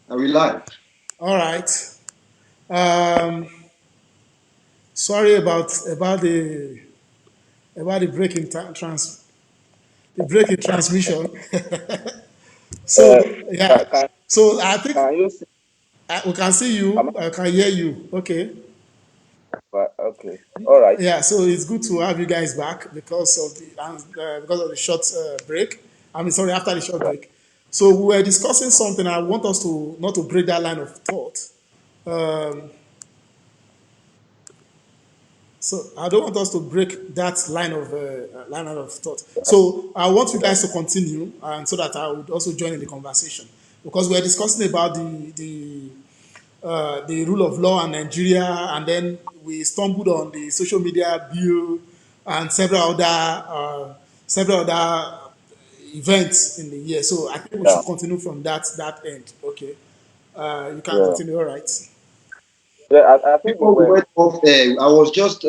Are we live? All right. Um, Sorry about the break in the break in transmission. Uh, So can, yeah. can, So I think can you see? we can see Am you. I can hear you. Okay. okay. All right. Yeah. So it's good to have you guys back because of the short break. I mean, sorry, after the short Right. break. So we were discussing something. I want us to not to break that line of thought. Um, So I don't want us to break that line of thought. So I want you guys to continue, and so that I would also join in the conversation because we're discussing about the rule of law in Nigeria, and then we stumbled on the social media bill and several other events in the year. So I think we Yeah. should continue from that end. Okay, you can Yeah. continue. All right. Yeah. I think we Before we were. went off air, I was just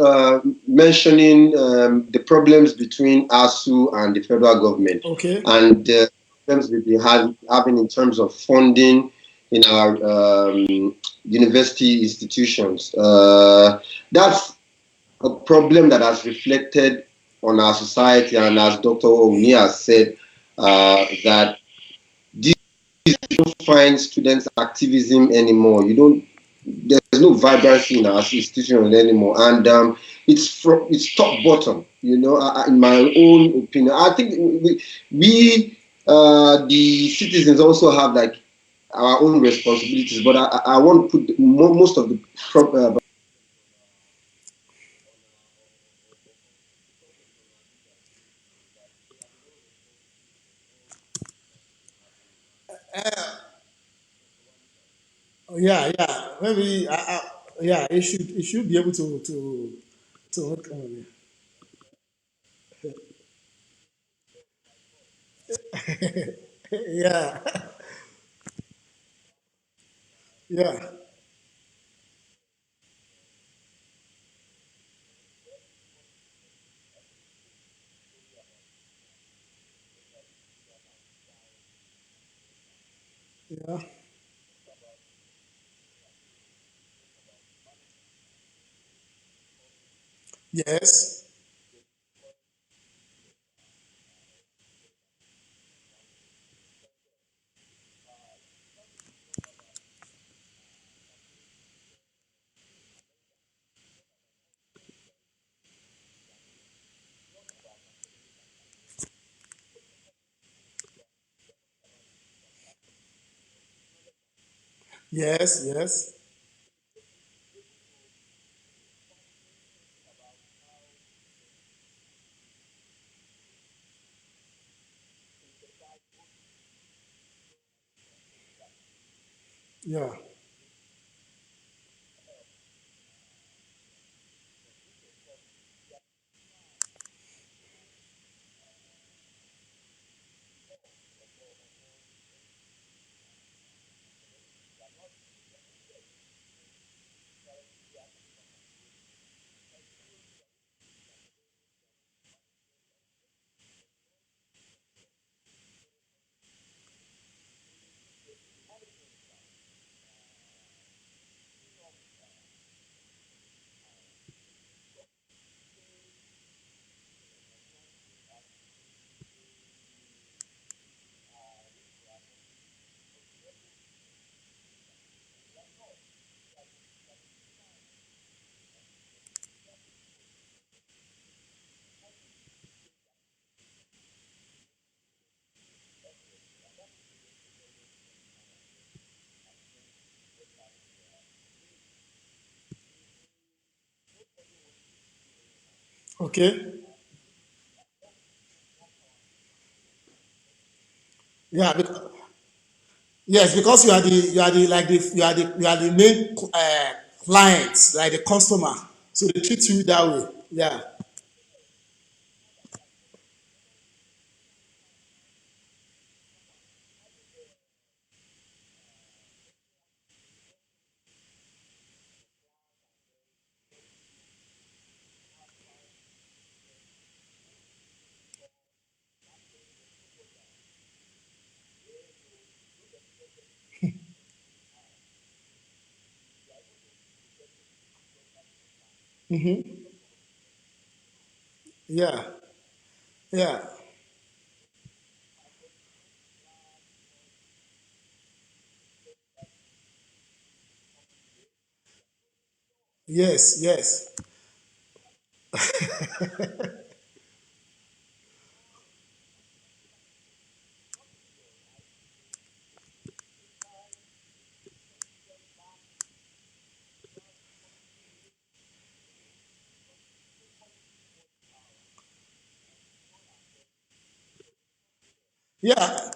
mentioning the problems between ASU and the federal government Okay. and the problems we've been having in terms of funding in our university institutions. That's a problem that has reflected on our society, and as Dr. Oni has said, that this don't find students activism anymore. You don't. There's no vibrancy in our institution anymore, and it's top bottom. In my own opinion, I think we the citizens also have like our own responsibilities. But I want to put most of the Oh, yeah, yeah. Maybe, yeah, it should be able to. Yeah, yeah, yeah. Yes, yes, yes. Yeah, okay. Yeah, yes, because you are the main client, like the customer, so they treat you that way. Yeah, Yeah. Yeah. Yes. Yes. Yeah.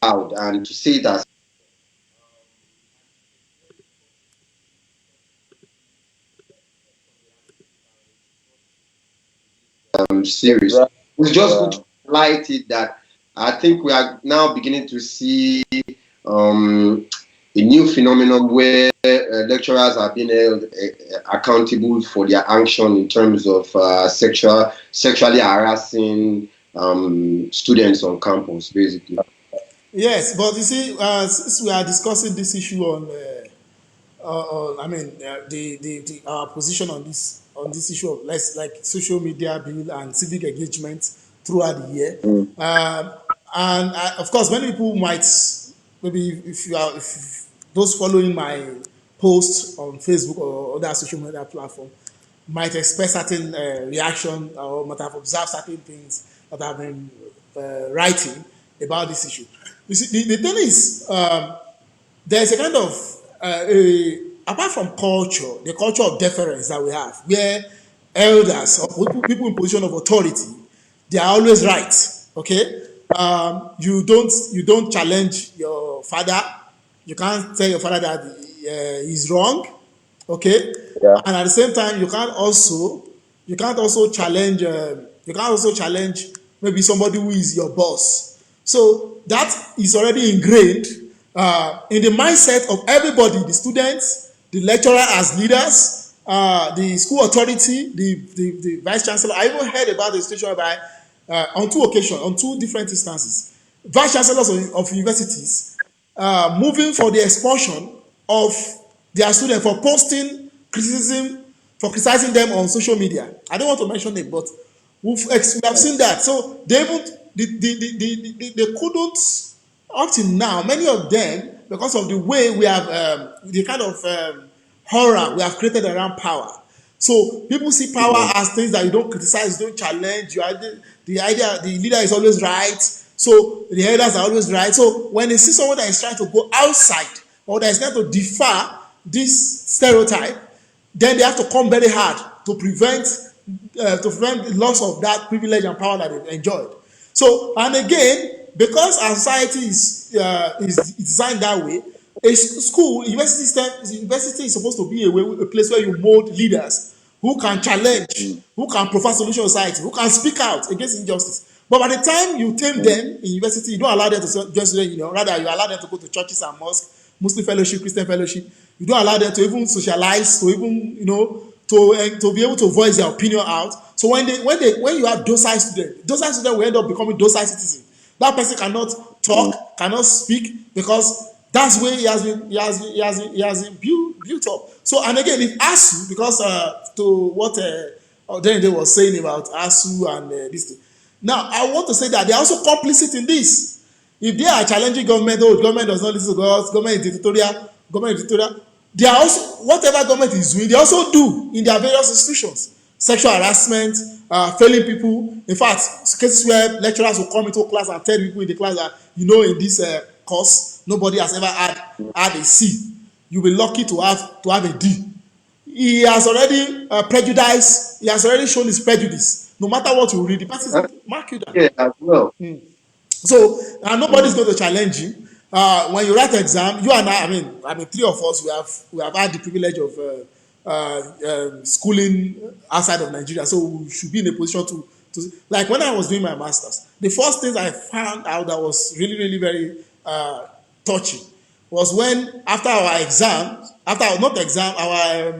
Out and to see it as serious. Right. It's just good Yeah. to highlight it that I think we are now beginning to see um, a new phenomenon where lecturers are being held accountable for their action in terms of sexually harassing students on campus, basically. Yes. But you see, since we are discussing this issue on I mean, the our position on this issue of less like social media bill and civic engagement throughout the year, Mm. um, and of course, many people might maybe if you are if those following my posts on Facebook or other social media platform might expect certain reaction or might have observed certain things that I've been writing about this issue. You see, the thing is. There's a kind of apart from culture, the culture of deference that we have, where elders or people in position of authority, they are always right. Okay, you don't challenge your father. You can't tell your father that he's wrong. Okay, Yeah. and at the same time, you can't also challenge maybe somebody who is your boss. So that is already ingrained in the mindset of everybody, the students, the lecturer as leaders, the school authority, the vice chancellor. I even heard about the situation whereby on two occasions, on two different instances, vice chancellors of universities moving for the expulsion of their students for criticizing them on social media. I don't want to mention it, but we have seen that. So they even they couldn't up till now. Many of them, because of the way we have the kind of horror we have created around power. So people see power Mm. as things that you don't criticize, you don't challenge. The idea, the leader is always right. So the elders are always right. So when they see someone that is trying to go outside or that is trying to defy this stereotype, then they have to come very hard to prevent the loss of that privilege and power that they've enjoyed. So, and again, because our society is designed that way, a school, university is supposed to be a place where you mold leaders who can challenge, Mm. who can provide solution to society, who can speak out against injustice. But by the time you tame Mm. them in university, you don't allow them to just rather you allow them to go to churches and mosques, Muslim fellowship, Christian fellowship. You don't allow them to even socialize, to even to be able to voice their opinion out. So when you have docile students will end up becoming docile citizens. That person cannot Mm. talk, cannot speak because that's where he has been built up. So and again, if ASU, because to what Oderinde was saying about ASU and this thing. Now I want to say that they are also complicit in this. If they are challenging government, government does not listen to us, government is dictatorial, they are also whatever government is doing, they also do in their various institutions. sexual harassment, failing people. In fact, cases where lecturers will come into class and tell people in the class that, in this course, nobody has ever had a C. You'll be lucky to have a D. He has already prejudiced. He has already shown his prejudice. No matter what you read, the person is going to mark you down. Yeah, as well. So nobody's going to challenge you. When you write exam, you and I mean, three of us, we have had the privilege of schooling outside of Nigeria, so we should be in a position to like when I was doing my masters. The first things I found out that was really, really very touching was when after our exam, our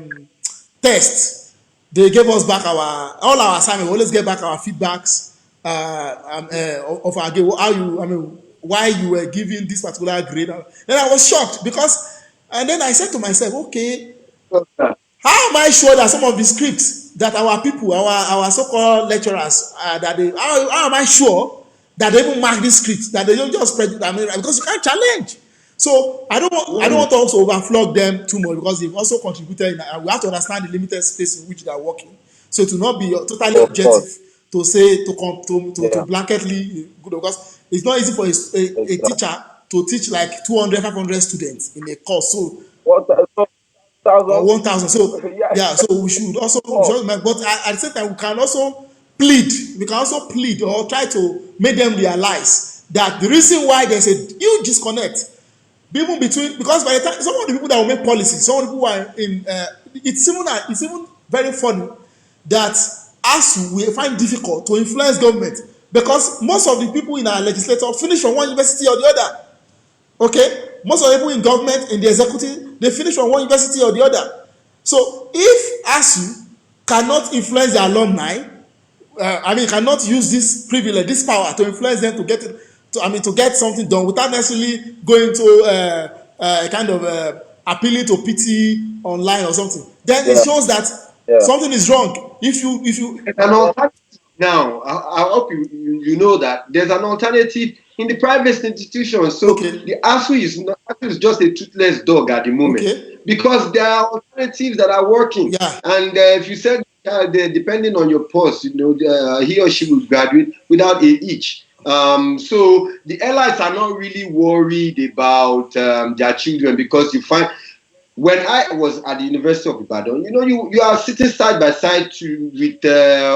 test, they gave us back all our assignment. We always get back our feedbacks of our grade. Why you were giving this particular grade. Then I was shocked because, and then I said to myself, okay, how am I sure that some of the scripts that our people, our so-called lecturers, how am I sure that they even mark this script, that they don't just spread it? Because you can't challenge. So I don't want to also overflog them too much because they've also contributed. We have to understand the limited space in which they are working. So to not be totally Of objective course. to say to Yeah. blanketly good, because it's not easy for a Exactly. teacher to teach like 200, 500 students in a course. So What or thousand? 1,000. So Yeah. yeah, so we should but at the same time we can also plead. We can also plead or try to make them realize that the reason why there's a huge disconnect even between, because by the time some of the people that will make policy, some of the people who are in it's even very funny that as we find difficult to influence government because most of the people in our legislature finish from one university or the other. Okay, most of the people in government, in the executive, they finish from one university or the other. So if ASU cannot influence the alumni, cannot use this privilege, this power to influence them to get it, to get something done without necessarily going to a kind of appealing to pity online or something, then it Yeah. shows that Yeah. something is wrong. If you There's an alternative now. I hope you know that there's an alternative in the private institutions. So okay, the ASU is just a toothless dog at the moment okay, because there are alternatives that are working. yeah, And if you said depending on your post, he or she will graduate without a itch. So the elites are not really worried about their children because you find when I was at the University of Ibadan, you are sitting side by side with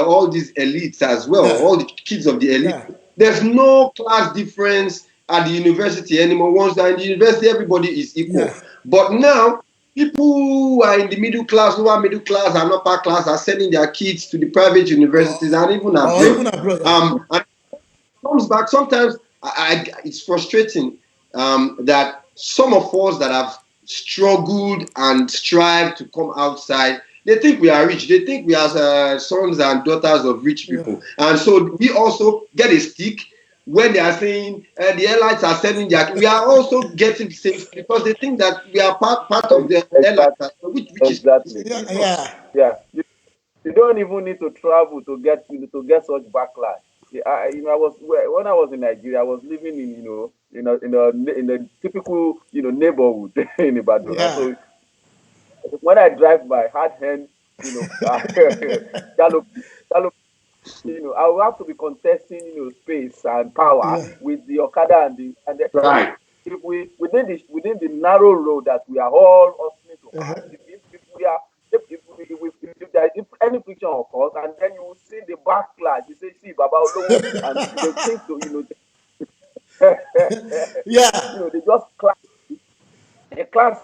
all these elites as well, yeah, all the kids of the elite. yeah, There's no class difference at the university anymore. Once they're in the university, everybody is yeah, equal. But now, people who are in the middle class, lower middle class, and upper class are sending their kids to the private universities and even or abroad. even abroad, yeah, And comes back sometimes. It's frustrating that some of us that have struggled and strived to come outside, they think we are rich. They think we are sons and daughters of rich yeah. people, and so we also get a stick when they are saying the airlines are sending their. We are also getting the same stick because they think that we are part of the airlines, Exactly. which Exactly. Yeah, is not. yeah, Yeah. You don't even need to travel to get such backlash. Yeah, I was when I was in Nigeria, I was living in in a typical neighborhood in Ibadan. And yeah, so when I drive by hard hand, jalop, jalop, I will have to be contesting space and power yeah, with the Okada and the Right. if we within the narrow road that we are all hustling to pass, uh-huh. if we are if any friction occurs, and then you will see the backlash. You say, see, Baba Olowo, and they think to Yeah, they just class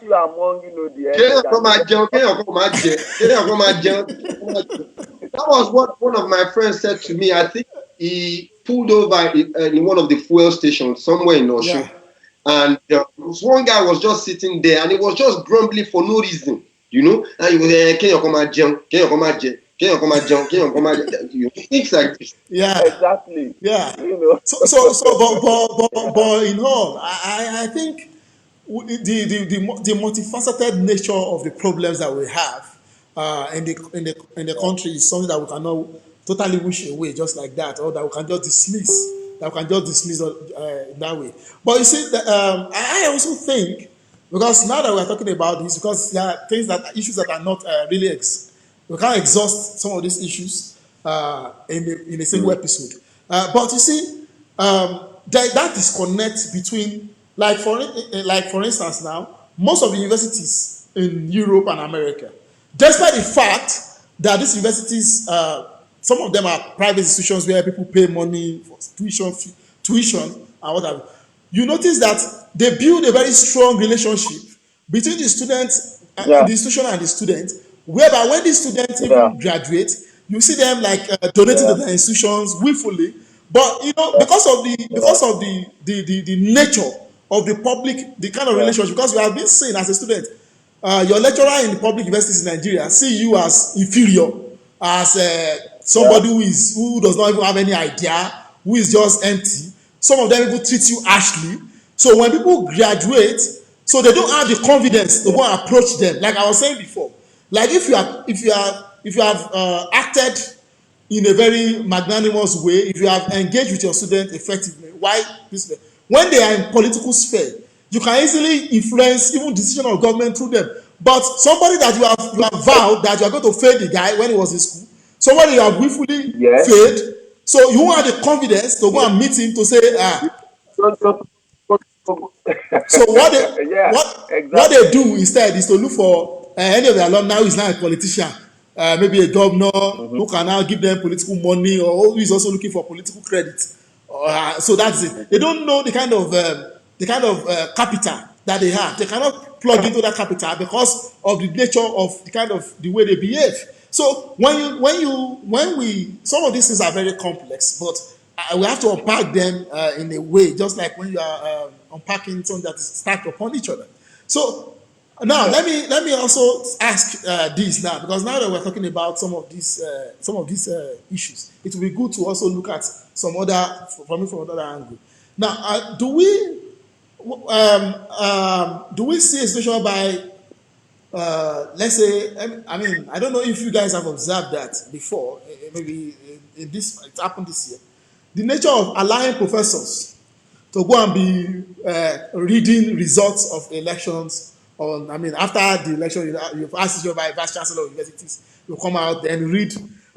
you among the elite, Kéèyàn kan and máa jẹun, kéèyàn kan máa jẹ, kéèyàn kan máa jẹun, kéèyàn kan máa jẹ. That was what one of my friends said to me. I think he pulled over in one of the fuel stations somewhere in yeah, Osun. And one guy was just sitting there and he was just grumbling for no reason. And he was kéèyàn kan máa jẹun, kéèyàn kan máa jẹ, kéèyàn kan máa jẹun, kéèyàn kan máa jẹ. Things like this. yeah, exactly, yeah. you know, But in all, I think the multifaceted nature of the problems that we have in the country is something that we cannot totally wish away just like that, or that we can just dismiss. That we can just dismiss in that way. But you see, I also think because now that we are talking about this, because there are issues that are not really We can't exhaust some of these issues in a single episode. But you see, that disconnect between, like for instance, now most of the universities in Europe and America, despite the fact that these universities, some of them are private institutions where people pay money for tuition and whatever. You notice that they build a very strong relationship between the students, Yeah. the institution and the student, whereby when the students Yeah. even graduate, you see them like donating to Yeah. their institutions willfully. But you know, Yeah. Yeah. because of the nature of the public, the kind of Yeah. relationship, because we have been seen as a student, your lecturer in the public universities in Nigeria see you as inferior, as Yeah. somebody who does not even have any idea, who is just empty. Some of them even treat you harshly. So when people graduate, so they don't have the confidence to Yeah. go and approach them. Like I was saying before, like if you have acted in a very magnanimous way, if you have engaged with your students effectively, why this way? When they are in political sphere, you can easily influence even decision of government through them. But somebody that you have vowed that you are going to fail the guy when he was in school, somebody you have willfully Yes. failed, so you won't have the confidence to go Yes. and meet him to say, So, so, so, so yeah. what they Exactly. do instead is to look for any of the alumni who is now a politician, maybe a governor Mm-hmm. who can now give them political money, or who is also looking for political credit. So that's it. They don't know the kind of capital that they have. They cannot plug into that capital because of the nature of the kind of the way they behave. So when we some of these things are very complex, but we have to unpack them in a way, just like when you are unpacking something that is stacked upon each other. So now Yeah. let me also ask this now, because now that we're talking about some of these issues, it will be good to also look at some other from another angle. Now, do we see a situation by let's say, I mean, I don't know if you guys have observed that before, maybe in this, it happened this year. The nature of allowing professors to go and be reading results of elections on, I mean, after the election, you've asked your vice chancellor of universities, you come out and read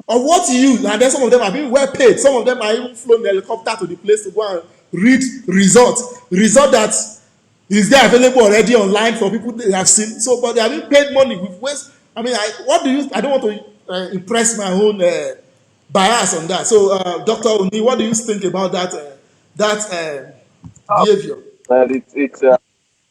of what you use, and then some of them are being well paid. Some of them are even flown the helicopter to the place to go and read result that is there available already online for people they have seen. So, but they are being paid money with waste. I mean, what do you? I don't want to impress my own bias on that. So, Dr. Oni, what do you think about that behavior? But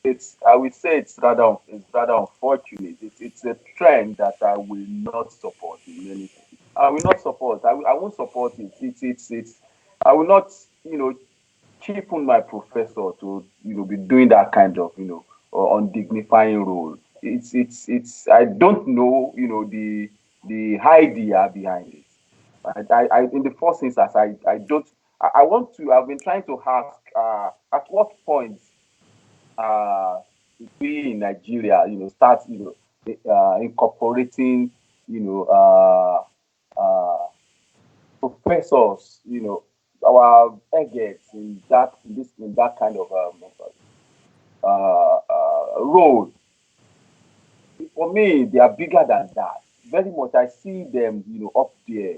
it's I would say it's rather unfortunate. It's a trend that I will not support in many things. I will not support. I won't support it. It's I will not, you know, cheapen my professor to, you know, be doing that kind of, you know, undignifying role. It's I don't know, you know, the idea behind it. I in the first instance, I don't. I want to. I've been trying to ask. At what point uh, we in Nigeria, you know, start, you know, incorporating, you know, professors, you know, our eggheads in that kind of role. For me, they are bigger than that. Very much, I see them, you know, up there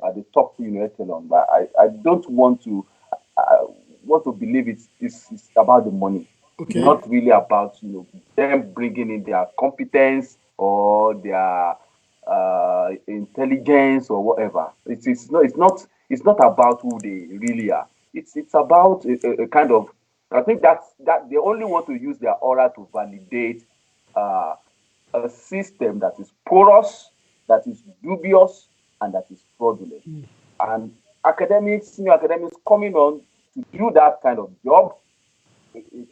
at the top, you know, echelon. But I don't want to. I want to believe it's about the money, Okay, not really about, you know, them bringing in their competence or their intelligence or whatever. It's not about who they really are. It's about a kind of. I think that they only want to use their aura to validate uh, a system that is porous, that is dubious, and that is fraudulent. And senior academics coming on to do that kind of job, it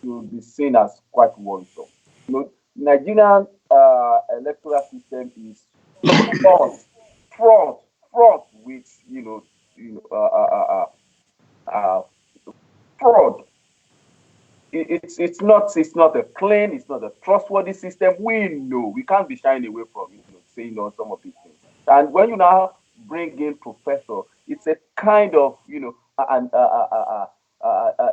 will be seen as quite worrisome. You know, Nigerian electoral system is fraught, fraught, fraught with, uh, fraud. It's not a clean, it's not a trustworthy system. We know we can't be shying away from, you know, saying on some of these things. And when you now bring in professor, it's a kind of, you know, an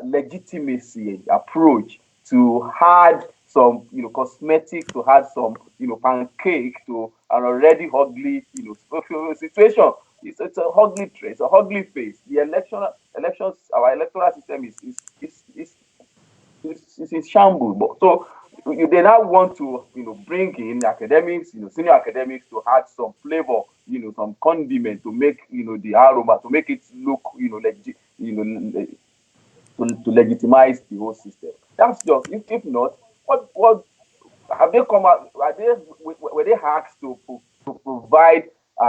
legitimacy approach to hard some, cosmetic, to add some, pancake to an already ugly, situation. It's a ugly trait, it's a ugly face. The elections, our electoral system is in shambles. But so they now want to, bring in academics, senior academics, to add some flavor, some condiment to make, the aroma, to make it look, to legitimize the whole system. That's just, if not, what have they come out? Were they asked to provide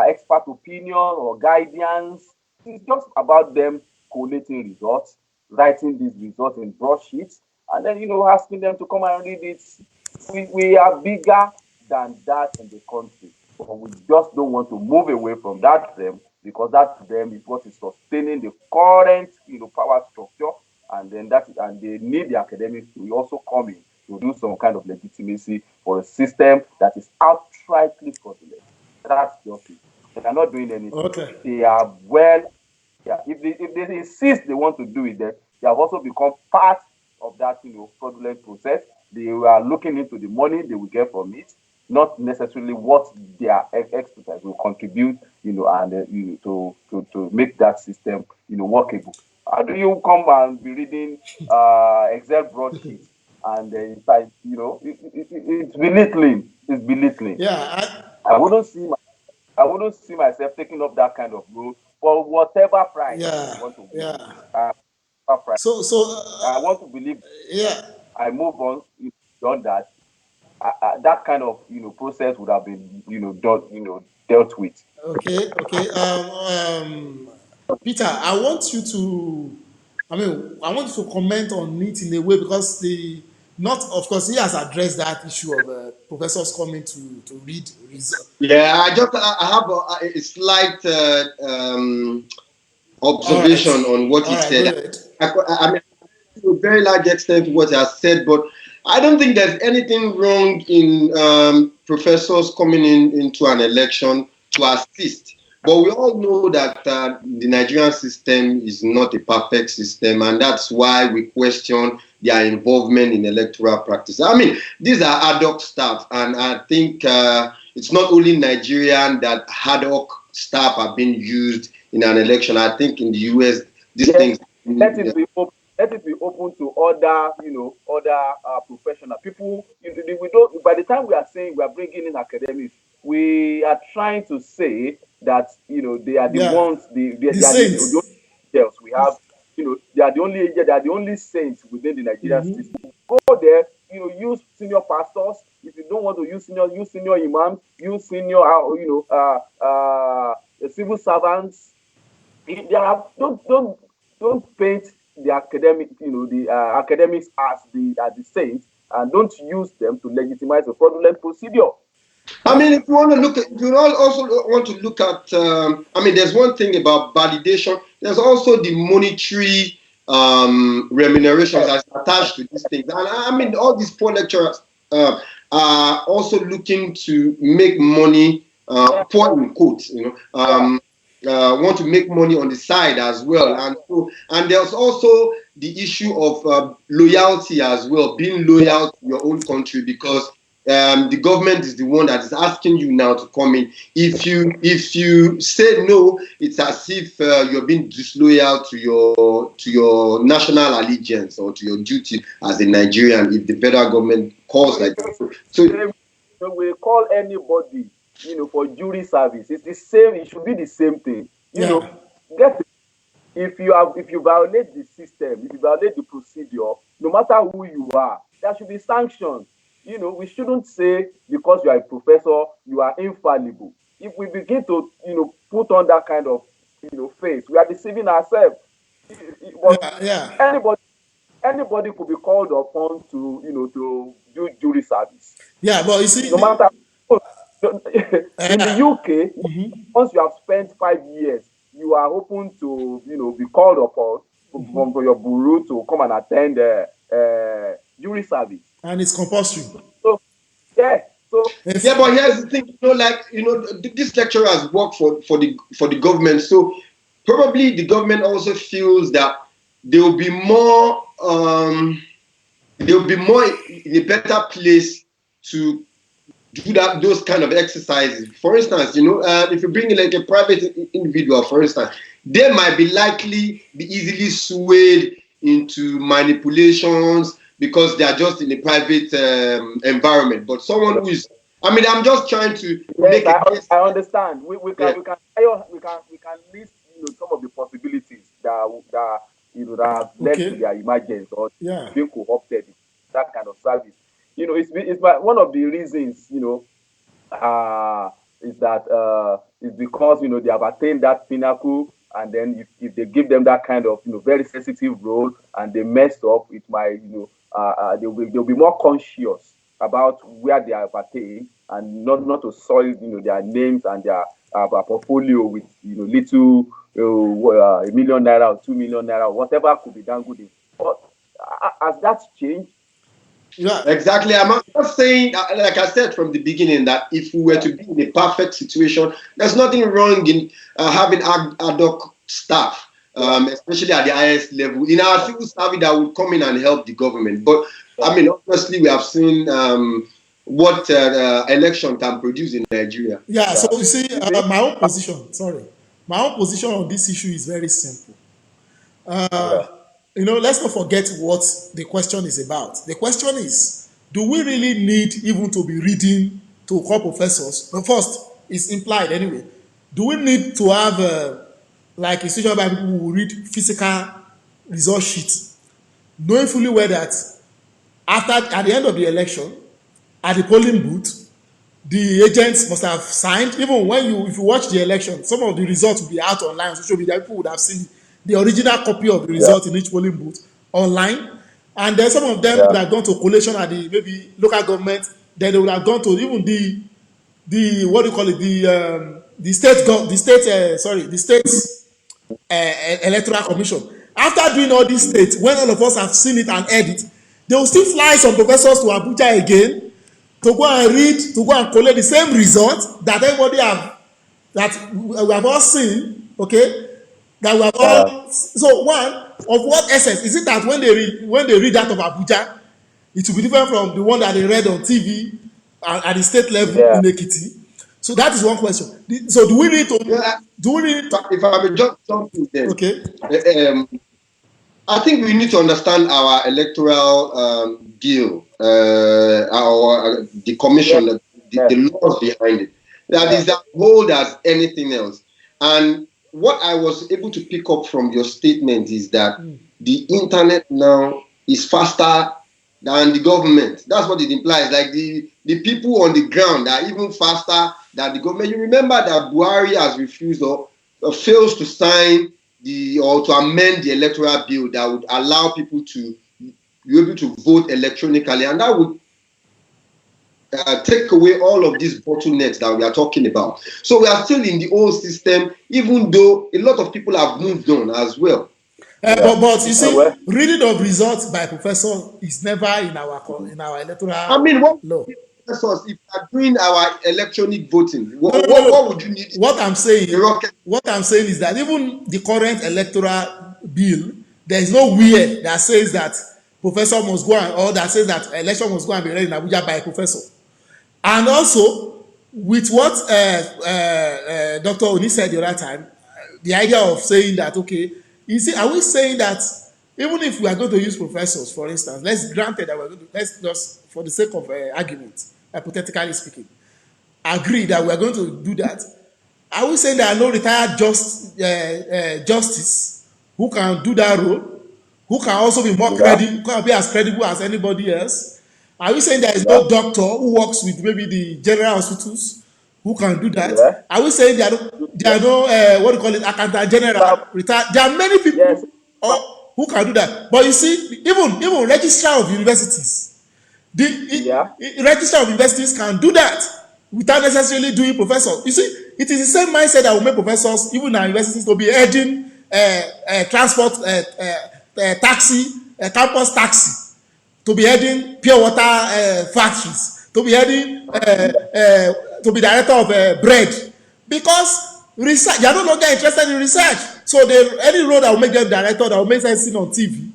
expert opinion or guidance? It's just about them collating results, writing these results in broadsheets, and then, asking them to come and read it. We are bigger than that in the country, but we just don't want to move away from that them, because that them is what is sustaining the current, power structure, and then and they need the academics to also come in to do some kind of legitimacy for a system that is outrightly fraudulent. That's just it. They are not doing anything. Okay. They are well. Yeah, if they insist they want to do it, then they have also become part of that, fraudulent process. They are looking into the money they will get from it, not necessarily what their expertise will contribute, and to make that system, workable. How do you come and be reading Excel broadsheets, and it's like, it's belittling. It's belittling. Yeah. I wouldn't see myself taking up that kind of role for whatever price they Yeah. want to give me. Yeah. Whatever price. So I want to believe yeah. I move on, done that. That kind of, process would have been, done, dealt with. Okay. Okay. Peter, I want you to. I want you to comment on it in a way, because not, of course, he has addressed that issue of professors coming to read results. Yeah, I have a slight All right. observation on what All he right. Go said. ahead. I mean, to a very large extent, what he has said, but I don't think there's anything wrong in professors coming into an election to assist. But we all know that the Nigerian system is not a perfect system, and that's why we question their involvement in electoral practice. I mean, these are ad hoc staff, and I think it's not only Nigerian that ad hoc staff are being used in an election. I think in the US, these Yes, things. let it be open. Let it be open to other, other professional people. We don't. By the time we are saying we are bringing in academics, we are trying to say that, they are the Yeah. ones. The They are the only saints. angels we have. They are the only angels. They are the only saints within the Nigerian system. Go there. Use senior pastors. If you don't want to use senior imams. Use senior, civil servants. There are, don't paint the academic, the academics as the saints, and don't use them to legitimize a fraudulent procedure. I mean, if you want to look at, if you also want to look at, I mean, there's one thing about validation. There's also the monetary remunerations that's attached to these things. And I mean, all these poor lecturers are also looking to make money, poor in quotes, want to make money on the side as well. And there's also the issue of loyalty as well, being loyal to your own country, because the government is the one that is asking you now to come in. If you say no, it's as if you're being disloyal to your national allegiance or to your duty as a Nigerian. If the federal government calls like that, so we call anybody, for jury service. It's the same. It should be the same thing. Yeah. Get if you violate the system, if you violate the procedure, no matter who you are, there should be sanctions. We shouldn't say because you are a professor, you are infallible. If we begin to, put on that kind of, face, we are deceiving ourselves. But Yeah. Yeah. anybody could be called upon to, to do jury service. Yeah. But you see, No matter in the yeah. UK, once you have spent 5 years, you are open to, be called upon from your bureau to come and attend jury service. And it's compulsory. So yeah, so If, yeah, but here's the thing, these lecturers work for the government, so probably the government also feels that there will be more they'll be more in a better place to do those kind of exercises. For instance, if you bring in like a private individual, for instance, they might be likely be easily swayed into manipulations because they are just in a private environment. But someone who is, I'm just trying to make a case. I understand. We can list some of the possibilities that have led to their emergence or being co-opted in that kind of service. It's one of the reasons is that it's because they have attained that pinnacle, and then if they give them that kind of very sensitive role and they mess up, it might they'll be more conscious about where they have attained, and not to soil their names and their portfolio with little a million naira or 2 million naira, whatever could be done good. But as that's changed. Yeah, exactly. I'm not saying, like I said from the beginning, that if we were to be in a perfect situation, there's nothing wrong in having ad hoc staff, especially at the highest level in our civil service that would come in and help the government. But obviously, we have seen what election can produce in Nigeria. Yeah. So you see, my own position. Sorry, my own position on this issue is very simple. Let's not forget what the question is about. The question is, do we really need even to be reading to call professors? The first is implied anyway. Do we need to have like institutional by people who read physical result sheets, knowing fully well that at the end of the election, at the polling booth, the agents must have signed. Even if you watch the election, some of the results will be out online on social media. People would have seen the original copy of the result in each polling booth online, and then some of them would have gone to collation at the maybe local government. Then they would have gone to even the what do you call it, the state electoral commission. After doing all these states, when all of us have seen it and heard it, they will still fly some professors to Abuja again to go and read, to go and collect the same result that everybody that we have all seen, okay? That we have all. So one, of what essence is it that when they read that of Abuja, it will be different from the one that they read on TV at the state level in Ekiti? So that is one question. So do we need to? If I may just jump in there, okay. I think we need to understand our electoral deal, the commission, the laws behind it. That is as old as anything else. And what I was able to pick up from your statement is that the internet now is faster than the government. That's what it implies. Like the people on the ground are even faster than the government. You remember that Buhari has refused or fails to sign or to amend the electoral bill that would allow people to be able to vote electronically, and that would take away all of these bottlenecks that we are talking about. So we are still in the old system, even though a lot of people have moved on as well. But you see, reading of results by professor is never in our electoral law. Professors, if we are doing our electronic voting, what would you need? What I'm saying is that even the current electoral bill, there is nowhere that says that professor must go or that says that election must go and be read in Abuja by a professor. And also, with what Dr. Oni said the other time, the idea of saying that, okay, you see, are we saying that even if we are going to use professors, for instance, let's granted that let's just, for the sake of argument, hypothetically speaking, agree that we are going to do that. Are we saying there are no retired justice who can do that role, who can also be more credible, who can be as credible as anybody else? Are we saying there is no doctor who works with maybe the general hospitals who can do that? Are we saying there are no what do you call it, accountant general retired? There are many people who can do that. But you see, even registrar of universities, the registrar of universities can do that without necessarily doing professor. You see, it is the same mindset that will make professors, even our universities, to be heading transport taxi, campus taxi, to be heading pure water factories, to be heading to be director of bread, because research, they are no longer interested in research. So any role that will make them director, that will make them seen on TV,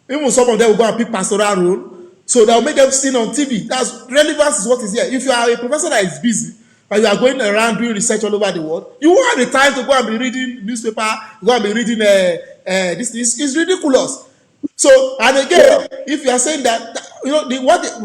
even some of them will go and pick pastoral role, So they'll make them seen on TV. That's relevance is what is here. If you are a professor that is busy and you are going around doing research all over the world, you won't have the time to go and be reading newspaper, go and be reading this. It's ridiculous. So, and Yeah, again, if you are saying that,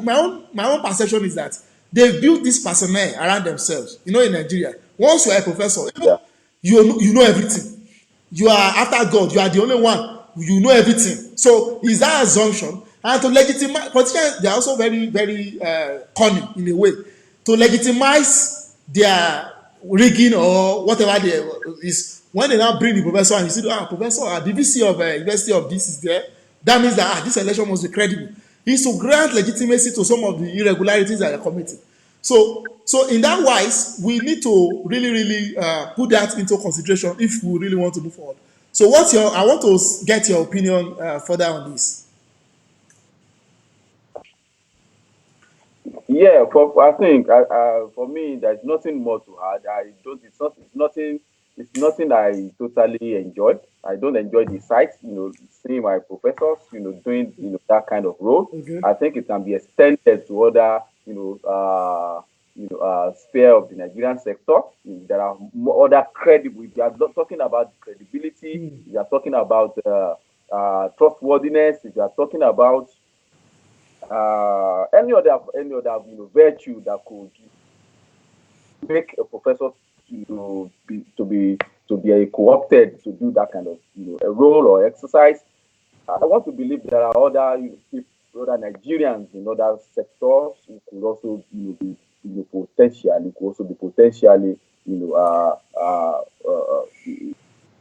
my own perception is that they've built this personnel around themselves. In Nigeria, once you are a professor, yeah, you know everything. You are after God. You are the only one. You know everything. So is that assumption? And to legitimize, politicians, they are also very, very cunning in a way to legitimize their rigging or whatever they is. When they now bring the professor and you see, professor, the VC of University of this is there. That means that this election must be credible. Is to grant legitimacy to some of the irregularities that are committed. So in that wise, we need to really, really put that into consideration if we really want to move forward. So I want to get your opinion further on this. yeah. I think for me, there's nothing more to add. I don't. It's nothing I totally enjoy. I don't enjoy the sight. Seeing my professors, doing that kind of role. Okay. I think it can be extended to other, sphere of the Nigerian sector. There are more other credible. If you are not talking about credibility, if you are talking about trustworthiness, if you are talking about any other virtue that could make a professor to be a co-opted to do that kind of a role or exercise. I want to believe there are other other Nigerians in other sectors who could also be potentially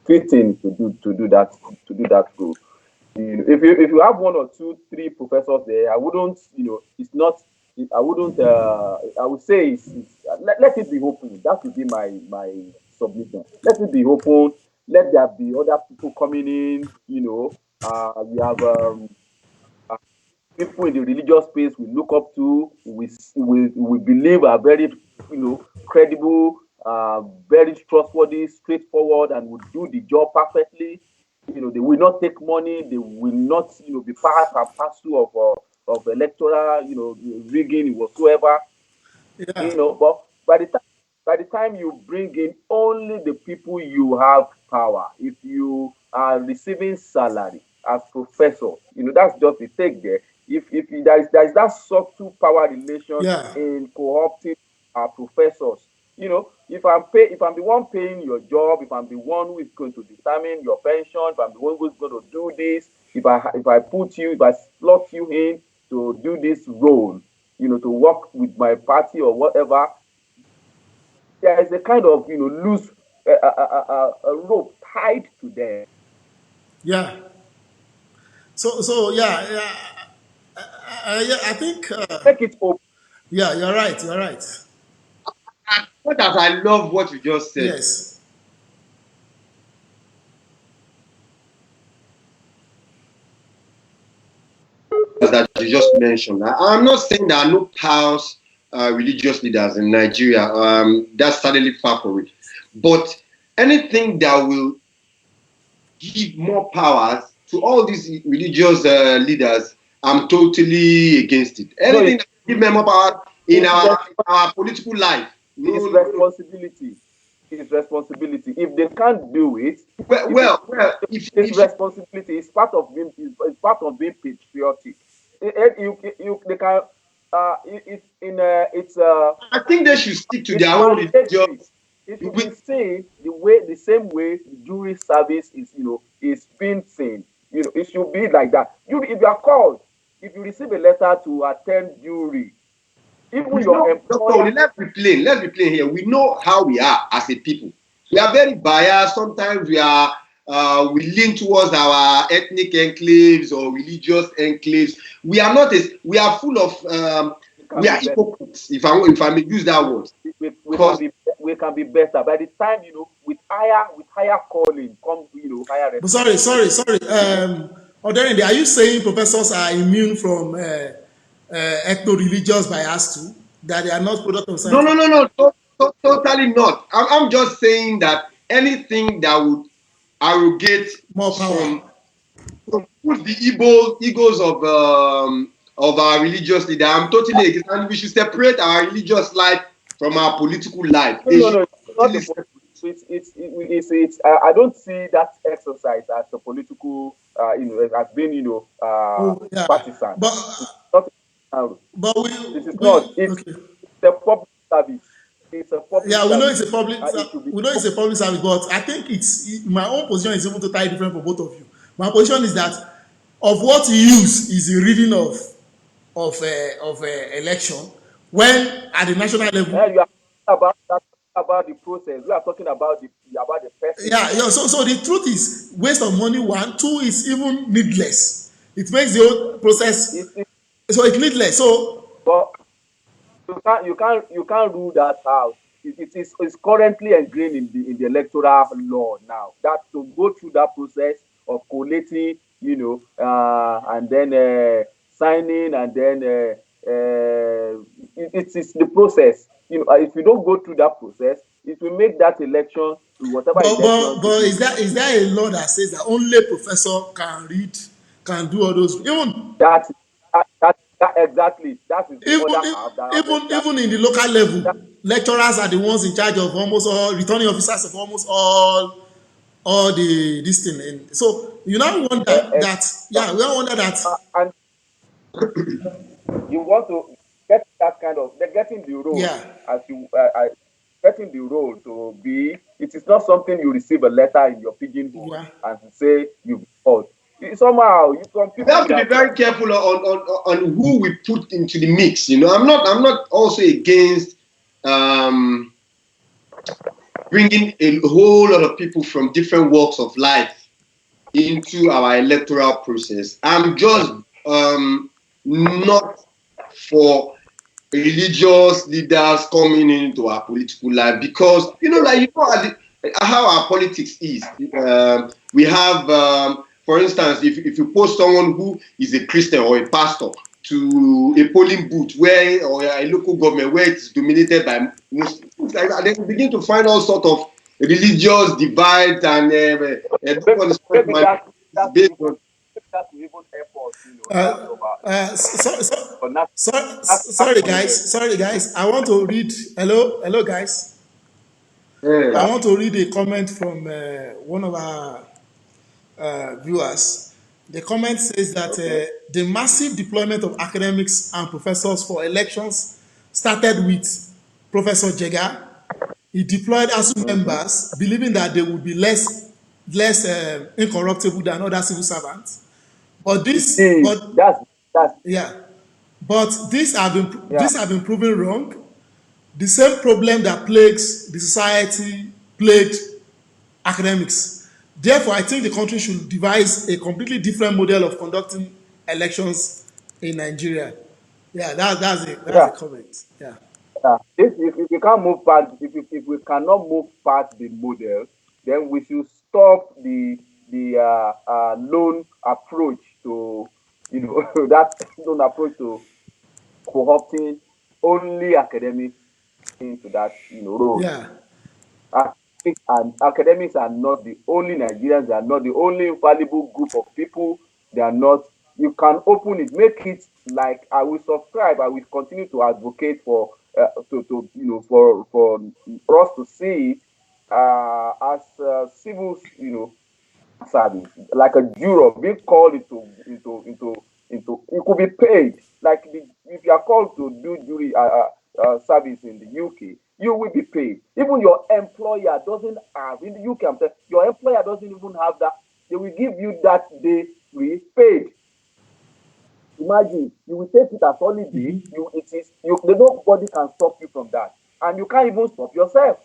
fitting to do that role. If you have one or two, three professors there, I wouldn't, it's not, I wouldn't, I would say let it be open. That would be my submission. Let it be open. Let there be other people coming in. We have people in the religious space we look up to, we believe are very, credible, very trustworthy, straightforward, and would do the job perfectly. They will not take money. They will not, be part and parcel of electoral, rigging whatsoever. Yeah. But by the time you bring in only the people you have power, if you are receiving salary as professor, that's just the take there. If there is that subtle power relation Yeah. in co-opting our professors. If I'm the one paying your job, if I'm the one who is going to determine your pension, if I'm the one who's going to do this, if I slot you in to do this role, to work with my party or whatever, there is a kind of loose a rope tied to them. Yeah. So yeah, yeah, yeah, I think Make it open. yeah, you're right. You're right. What that I love what you just said. Yes. That you just mentioned. I'm not saying there are no pious religious leaders in Nigeria. That's certainly far from it. But anything that will give more powers to all these religious leaders, I'm totally against it. No, Anything that will give them more power in it's, our political life. No, it's no. responsibility. It's responsibility. If they can't do it, Well, it's responsibility. It's part of being patriotic. They can. I think they should stick to It's their own mandatory. religious. It should be seen the same way jury service is being seen. It should be like that. If you are called, if you receive a letter to attend jury, even We your know, employer. Doctor, let's be plain here. We know how we are as a people. We are very biased. Sometimes we lean towards our ethnic enclaves or religious enclaves. We are not as we are full of we are hypocrites, if I may use that word. We can Because be we can be better. By the time with higher calling comes higher But sorry, sorry, responsibility. sorry. Oderinde, are you saying professors are immune from ethno-religious bias too? That they are not product of no, science? no, no, no, totally not. I'm just saying that anything that would arrogate More power. some put the egos of of our religious leader. I'm totally against, and we should separate our religious life from our political life. No, They no, should no. It's not totally a separate. it's I don't see that exercise as a political, as being, Oh, yeah. partisan. But It's not. but It is not. It's okay. a public service. It's a public Yeah, we know it's service. a public. It should be. We know it's a public service, but I think my own position is even totally different from both of you. My position is that of what use is the reading of election when at the national level. You are about the process. We are talking about the person. Yeah, yeah. So the truth is waste of money. One, two is even needless. It makes the whole process It's so it's needless. So but you can't rule that out. It's currently ingrained in the electoral law now. That to go through that process of collating, and then signing, and then it is the process. If you don't go through that process, it will make that election, whatever election, but is there a law that says that only professor can read, can do all those even that exactly, that is the even other half even in the local level, that lecturers are the ones in charge of almost all returning officers of almost all the this thing. And so you now wonder that yeah, we now wonder that and you want to get that kind of getting the role, yeah, as you getting the role to be. It is not something you receive a letter in your pigeonhole yeah. and to say you've been called. Somehow, some We people have would to be have. very careful on who we put into the mix. I'm not also against um, bringing a whole lot of people from different walks of life into our electoral process. I'm just not for religious leaders coming into our political life because how our politics is. We have, for instance, if you post someone who is a Christian or a pastor to a polling booth or a local government where it's dominated by Muslims, like that, then you begin to find all sort of religious divides and Maybe, maybe based on. that will even help us, in terms Uh, of our, so, our national, sorry content. guys, sorry guys. I want to read. Hello guys. I Yeah. Yeah. want to read a comment from one of our viewers. The comment says that Okay. the massive deployment of academics and professors for elections started with Professor Jega. He deployed ASU Mm-hmm. members, believing that they would be less incorruptible than other civil servants. But It this, is. but That's yeah, but yeah. these have been proven wrong. The same problem that plagues the society plagued academics. Therefore, I think the country should devise a completely different model of conducting elections in Nigeria. Yeah, that's Yeah. a comment. Yeah, Yeah. If we can't move past, if we cannot move past the model, then we should stop the lone approach to, that lone approach to co-opting only academics into that, role. yeah. Academics are not the only Nigerians. They are not the only infallible group of people. They are not. You can open it, make it like I will subscribe. I will continue to advocate for to for us to see it as civil service, like a juror being called into. You could be paid like if you are called to do jury service in the UK, you will be paid. Even your employer doesn't have in the UK. I'm saying your employer doesn't even have that. They will give you that day free paid. Imagine you will take it as holiday. Nobody can stop you from that, and you can't even stop yourself.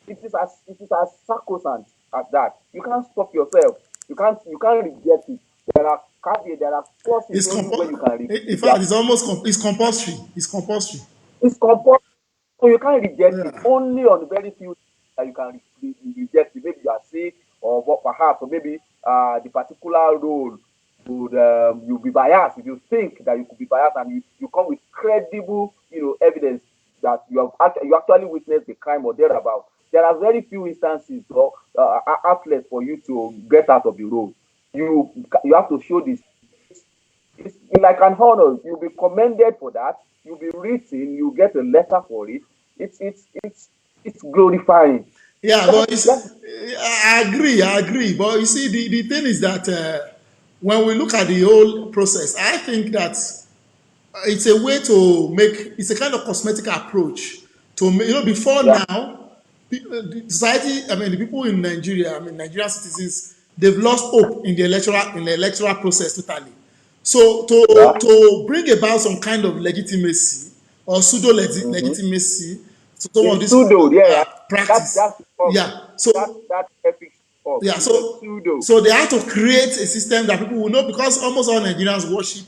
It is as sacrosanct as that. You can't stop yourself. You can't reject it. There are caveats, there are clauses only where you can In reject fact, that. it's compulsory. It's compulsory. It's compulsory. So you can't reject it. Yeah. Only on very few that you can reject it. Maybe you are sick, or what perhaps, or maybe the particular role would you'll be biased if you think that you could be biased, and you come with credible evidence that you actually witnessed the crime or thereabout. There are very few instances or outlets for you to get out of the role. You have to show this It's like an honor. You'll be commended for that. You'll be written. You get a letter for it. It's glorifying. Yeah, That but that I agree, But you see, the thing is that when we look at the whole process, I think that it's a way to make, it's a kind of cosmetic approach to before yeah now the society, I mean the people in Nigeria, I mean Nigerian citizens, they've lost hope in the electoral process totally. So yeah. to bring about some kind of legitimacy or pseudo Mm-hmm. legitimacy to some of It's this pseudo. Yeah, yeah. practice. That's the term. Yeah, so That ethics term. yeah, It's a so pseudo. they have to create a system that people will know, because almost all Nigerians worship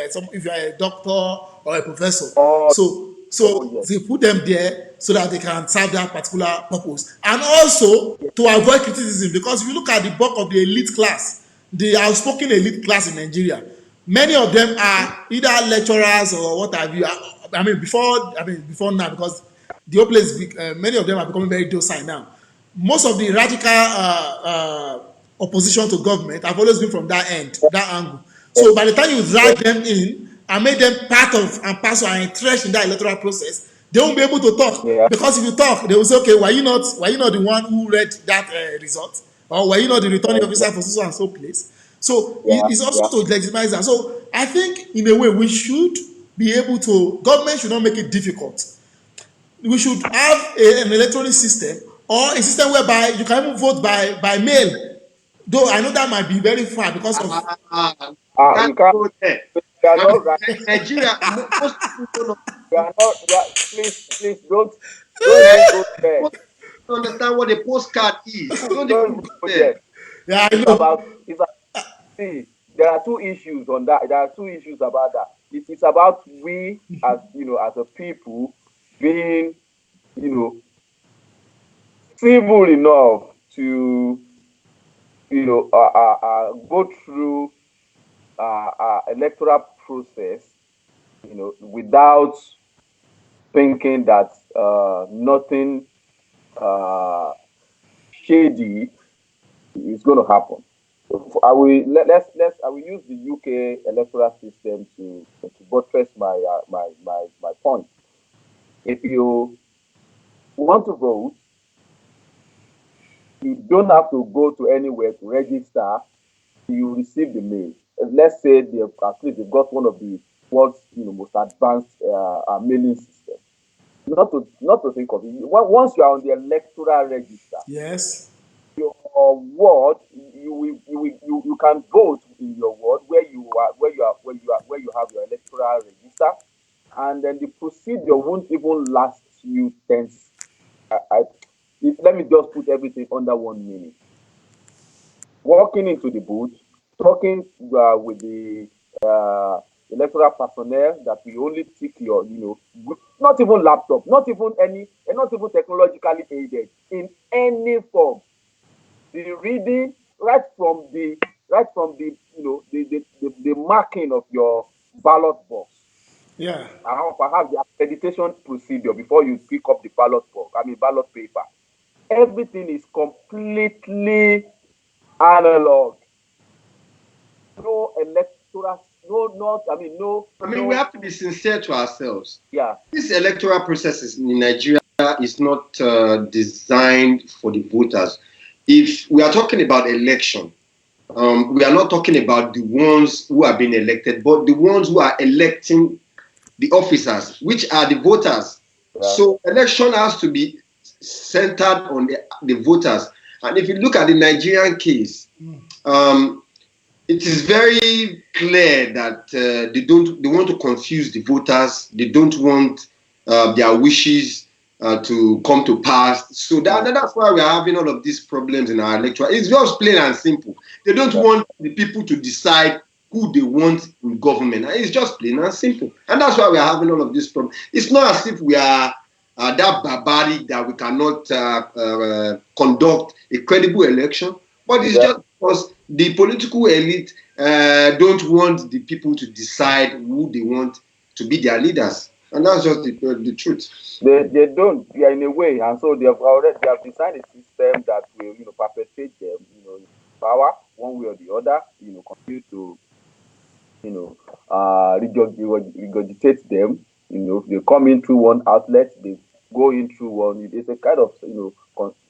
some, if you are a doctor or a professor. Oh, oh So yes, they put them there so that they can serve that particular purpose, and also to avoid criticism. Because if you look at the bulk of the elite class, the outspoken elite class in Nigeria, many of them are either lecturers or what have you. I mean before now, because the whole place, many of them are becoming very docile now. Most of the radical opposition to government have always been from that end, that angle. yes, So by the time you yes, drag them in and make them part of and parcel and entrenched in that electoral process, they won't be able to talk, yeah, because if you talk, they will say, okay, were you not the one who read that result, or were you not the returning officer for so and so place? So yeah, it's yeah. also to legitimize that. So I think in a way we should be able to, government should not make it difficult. We should have an electronic system, or a system whereby you can even vote by mail. Though I know that might be very far because of You You can't can't. go there. You are I mean, not right. Nigeria, most people don't You are not. You are, please don't understand. even go there. Most people don't understand what a postcard is. Don't even Don't even go go there. there. yeah, I It's know. about. It's about. See, there are two issues on that. There are two issues about that. It's about we as as a people being you know civil enough to go through electoral process without thinking that nothing uh, shady is going to happen. So I will let's I will use the UK electoral system to buttress my point. If you want to vote, you don't have to go to anywhere to register. You receive the mail. Let's say they at least they've got one of the world's most advanced mailing systems. Not to think of it. Once you are on the electoral register, Yes. your ward, you can vote in your ward where you have your electoral register, and then the procedure won't even last you tense. Let me just put everything under 1 minute. Walking into the booth, talking with the electoral personnel that will only tick your, not even laptop, not even any, and not even technologically aided in any form. The reading right from the the marking of your ballot box, Yeah. and perhaps the accreditation procedure before you pick up the ballot paper. Everything is completely analog. No electoral, no, not, I mean, no, I mean, we no, have to be sincere to ourselves. yeah, This electoral process in Nigeria is not designed for the voters. If we are talking about election, we are not talking about the ones who are being elected, but the ones who are electing the officers, which are the voters. yeah, So election has to be centered on the voters. And if you look at the Nigerian case, um, it is very clear that they want to confuse the voters. They don't want their wishes to come to pass. So that's why we are having all of these problems in our electoral. It's just plain and simple. They don't yeah, want the people to decide who they want in government. And it's just plain and simple. And that's why we are having all of these problems. It's not as if we are that barbaric that we cannot conduct a credible election, but it's exactly. just because the political elite don't want the people to decide who they want to be their leaders. And that's just the truth. They don't, yeah, in a way, and so they have designed a system that will, perpetuate them, in power one way or the other, continue to regurgitate them. They come in through one outlet, they go in through one. It's a kind of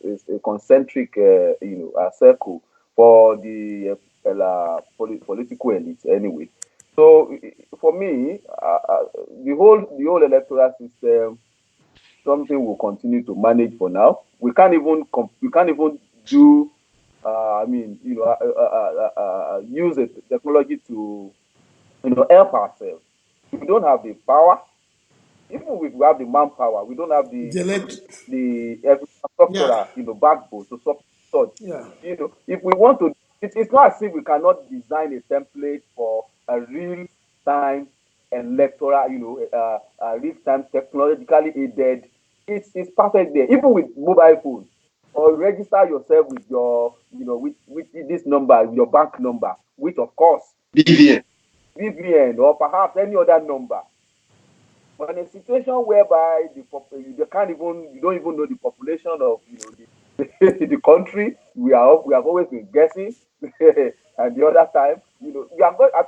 it's a concentric circle for the political elite anyway. So for me, the whole electoral system, something we'll continue to manage for now. We can't even do use the technology to help ourselves. We don't have the power. Even if we have the manpower, we don't have the The elect, the yeah, infrastructural backbone to support such. yeah, If we want to, it's not as if we cannot design a template for a real time electoral, a real time technologically aided. It's perfect there. Even with mobile phone, or register yourself with your, with this number, your bank number, which of course BVN. VPN or perhaps any other number. But in a situation whereby you don't even know the population of the country, we have always been guessing. And the other time,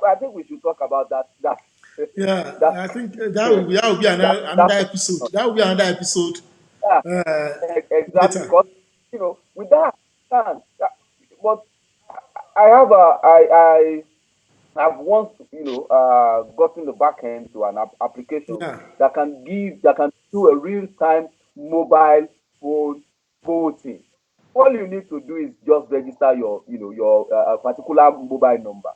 I think we should talk about yeah. that I think that will be that another episode. That will be another episode yeah, uh, exactly, later. because with that, but I have a I've once, gotten the back end to an application Yeah, that can do a real time mobile phone voting. All you need to do is just register your particular mobile number.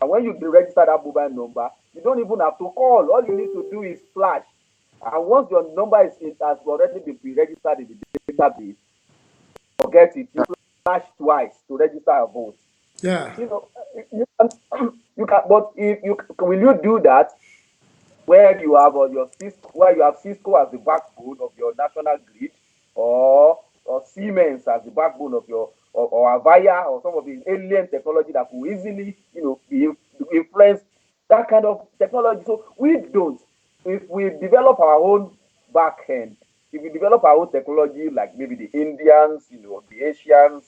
And when you register that mobile number, you don't even have to call. All you need to do is flash. And once your number has already been pre-registered in the database, forget it. You flash twice to register a vote. yeah, You know, you can, you can, but if you will you do that where you have where you have Cisco as the backbone of your national grid, or Siemens as the backbone of your, or Avaya, or some of the alien technology that will easily be influence that kind of technology. So we don't. If we develop our own back end, if we develop our own technology, like maybe the Indians, the Asians,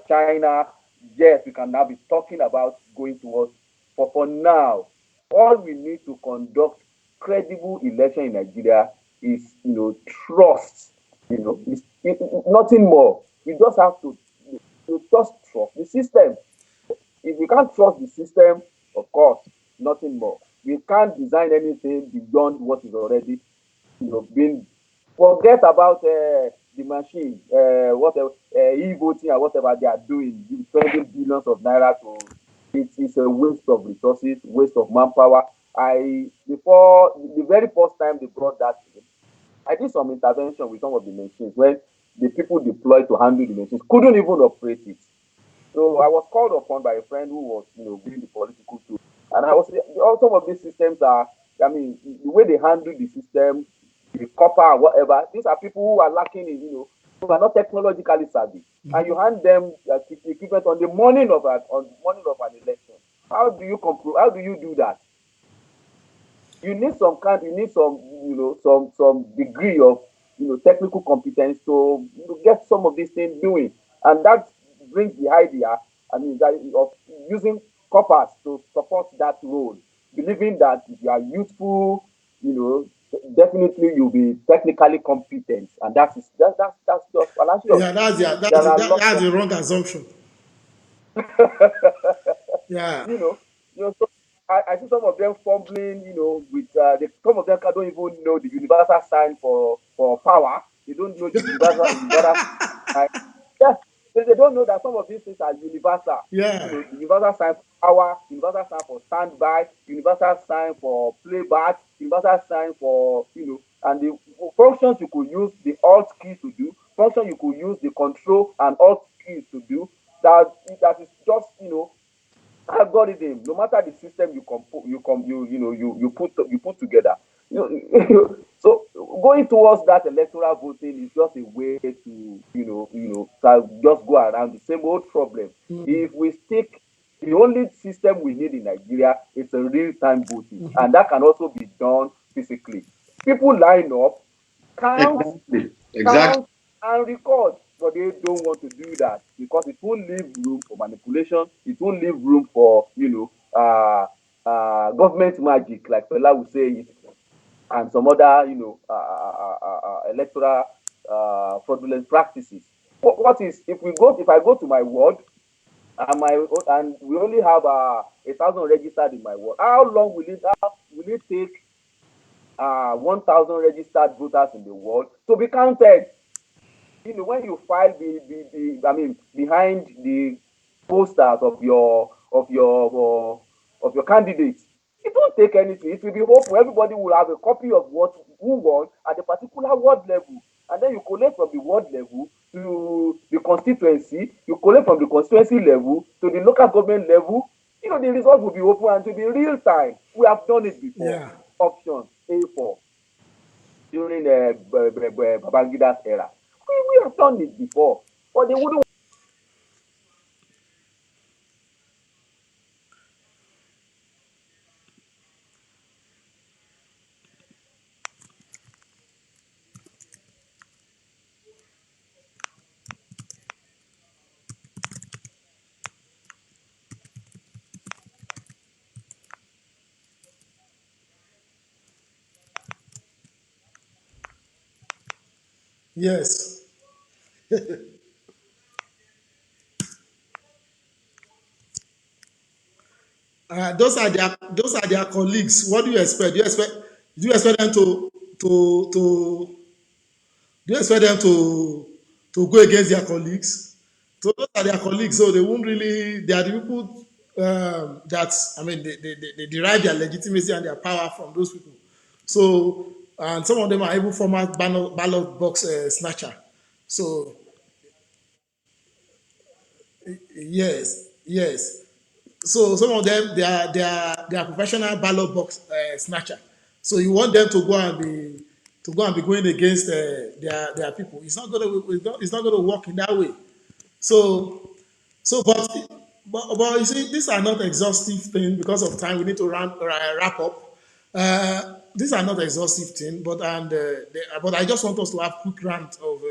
China, yes, we can now be talking about going towards. But for now, all we need to conduct credible election in Nigeria is, trust. Nothing more. We just have to just trust the system. If we can't trust the system, of course, nothing more. We can't design anything beyond what is already, being. Forget about the machine, whatever, e-voting and whatever they are doing, spending billions of naira to. It's a waste of resources, waste of manpower. Before the very first time they brought that in, I did some intervention with some of the machines when the people deployed to handle the machines couldn't even operate it. So I was called upon by a friend who was, being the political tool. And I was, some of these systems are, the way they handle the system, the copper or whatever, these are people who are lacking in, who are not technologically savvy. And you hand them equipment on the morning of an election. How do you do that? You need some, some degree of, technical competence to, get some of these things doing. And that brings the idea, of using corpus to support that role, believing that if you are youthful, definitely you'll be technically competent. And that's just fallacious. yeah. There are lots That's of the wrong assumption. Yeah, so I see some of them fumbling, with some of them don't even know the universal sign for power. They don't know the universal sign. Yes, they don't know that some of these things are universal. yeah, The universal sign for power, universal sign for standby, universal sign for playback, universal sign for, and the functions you could use the alt keys to do, function you could use the control and alt keys to do. That is just, algorithm. No matter the system you compo- you com you put together. So going towards that electoral voting is just a way to, just go around the same old problem. If we stick, the only system we need in Nigeria is a real-time voting, and that can also be done physically. People line up, count, Exactly. Exactly. count, and record. But they don't want to do that because it won't leave room for manipulation. It won't leave room for, government magic, like Fela would say it, and some other, electoral fraudulent practices. What is if I go to my ward and we only have 1,000 registered in my ward? How long will it take 1,000 registered voters in the world to be counted? When you file behind the posters of your candidates, it won't take anything. It will be open. Everybody will have a copy of who won at a particular ward level, and then you collect from the ward level to the constituency. You collect from the constituency level to the local government level. The result will be open and to be real time. We have done it before. Yeah. Option A4 during Babangida's era. We have done it before, but they wouldn't. Yes. Those are their colleagues. What do you expect? Do you expect them to do you expect them to go against their colleagues? So those are their colleagues, so they won't really. They are the people that, I mean, they derive their legitimacy and their power from those people. So, and some of them are even former ballot box snatcher. So yes, yes. So some of them, they are professional ballot box snatcher. So you want them to go and be going against their people. It's not gonna work in that way. So but you see, these are not exhaustive things because of time. We need to wrap up. These are not exhaustive things, but I just want us to have quick rant of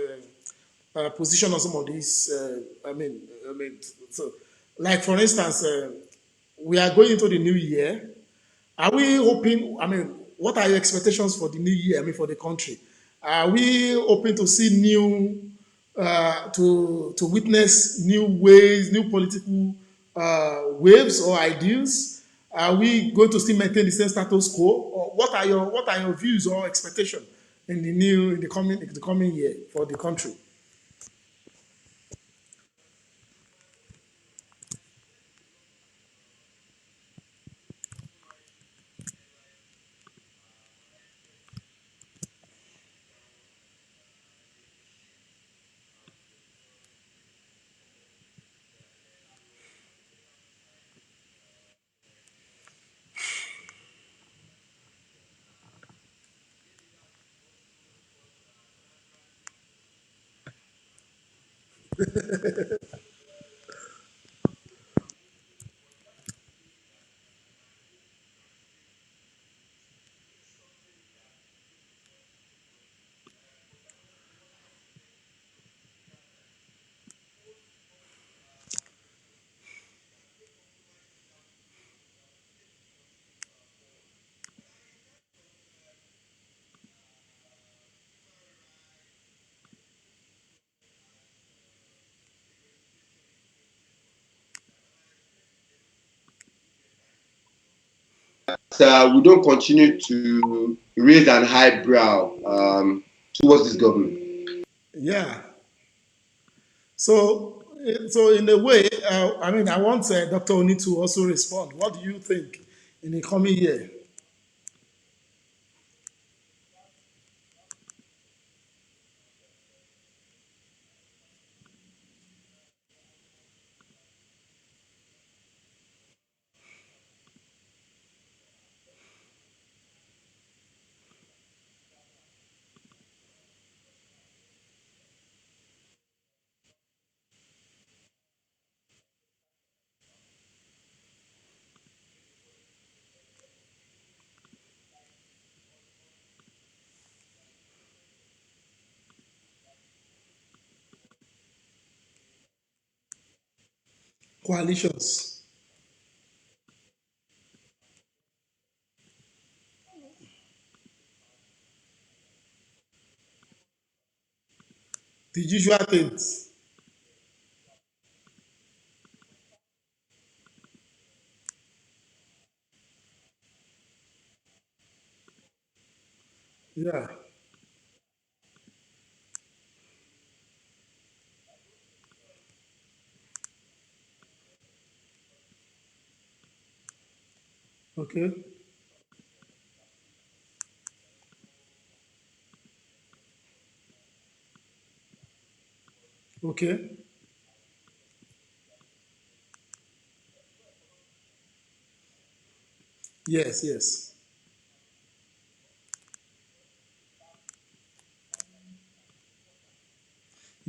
position on some of these. So like for instance, we are going into the new year. Are we hoping? I mean, what are your expectations for the new year? I mean, for the country, are we hoping to see to witness new ways, new political waves or ideals? Are we going to still maintain the same status quo, or what are your views or expectations in the coming year for the country? We don't continue to raise an eyebrow towards this government. Yeah. So in a way, I mean, I want Dr. Oni to also respond. What do you think in the coming year? Coalitions. The usual things. Yeah. Okay. Okay. Yes, yes.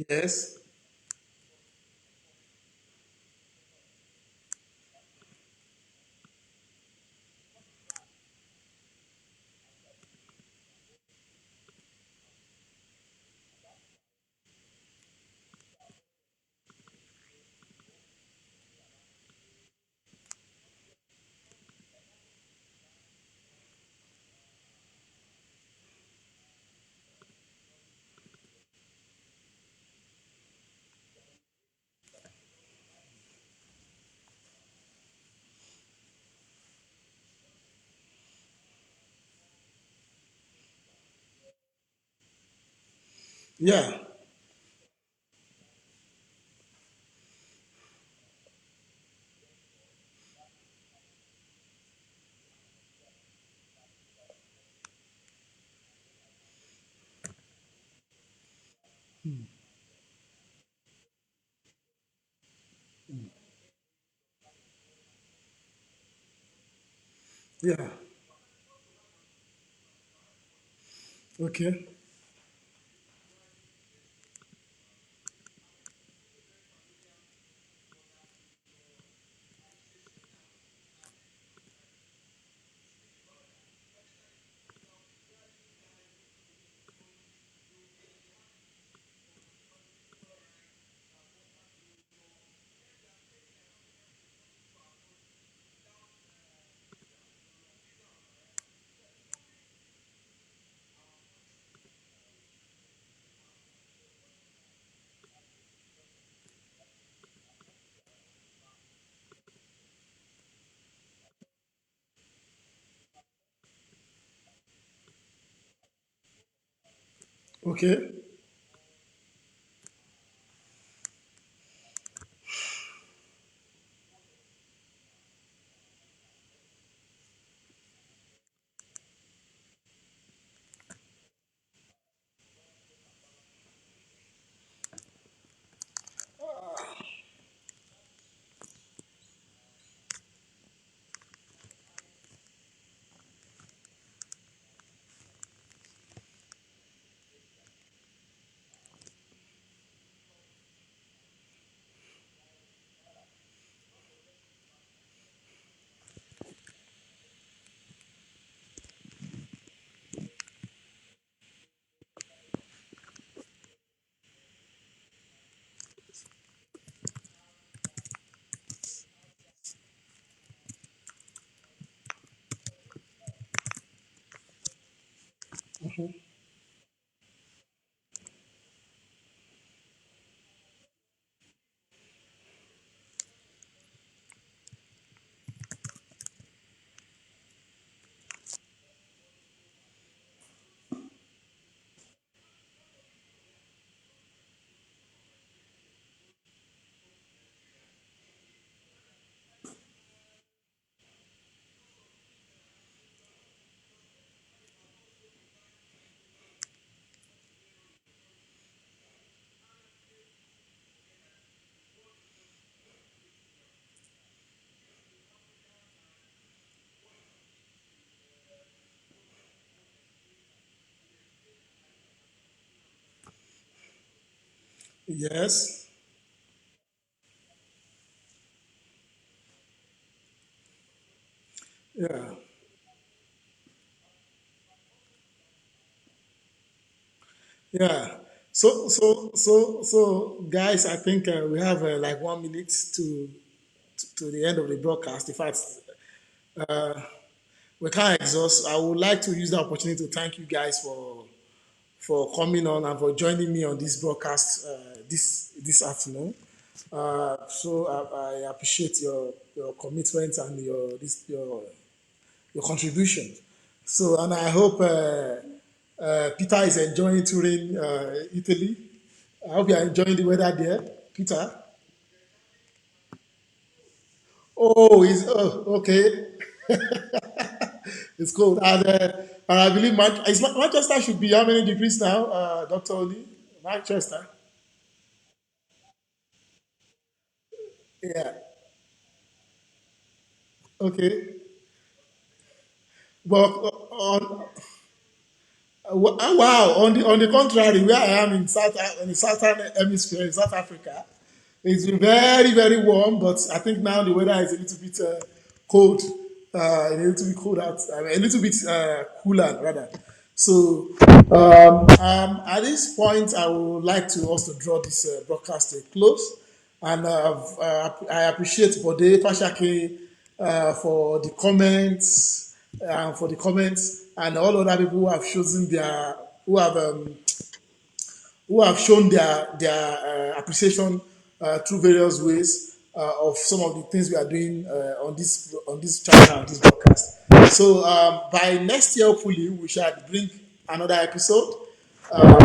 Yes. Yeah. Yeah. Okay. Okay. Yes. Yeah. Yeah. So, guys, I think we have like 1 minute to the end of the broadcast. In fact, we can't exhaust. I would like to use the opportunity to thank you guys for coming on and for joining me on this broadcast this afternoon. So I appreciate your commitment and your contribution. So, and I hope Peter is enjoying touring Italy. I hope you are enjoying the weather there, Peter. Oh, okay. It's cold. And I believe Manchester should be how many degrees now, Dr. Oli? Manchester. Yeah. Okay. But wow, on the contrary, where I am in the southern hemisphere in South Africa, it's been very warm. But I think now the weather is a little bit cold, a little bit cold out, a little bit cooler rather. So at this point, I would like to also draw this broadcast to a close, and I appreciate Bode Pashake for the comments, and all other people who have shown their appreciation through various ways of some of the things we are doing on this channel and this broadcast. So by next year, hopefully, we shall bring another episode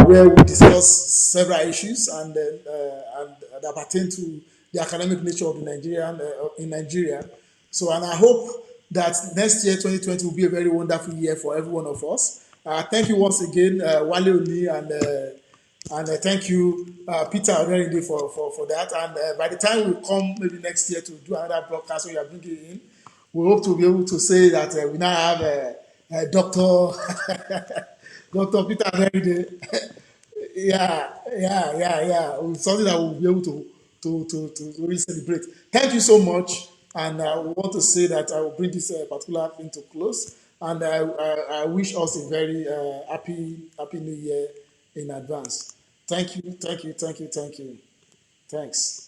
where we discuss several issues and that pertain to the academic nature of the Nigerian in Nigeria. So, and I hope that next year, 2020, will be a very wonderful year for every one of us. Thank you once again, Wale Oni, and thank you, Peter Oderinde, for that. And by the time we come maybe next year to do another broadcast, we are bringing in, we hope to be able to say that we now have Doctor Dr. Peter Oderinde. Yeah. Something that we'll be able to really celebrate. Thank you so much. And I want to say that I will bring this particular thing to close. And I wish us a very happy New Year in advance. Thank you. Thanks.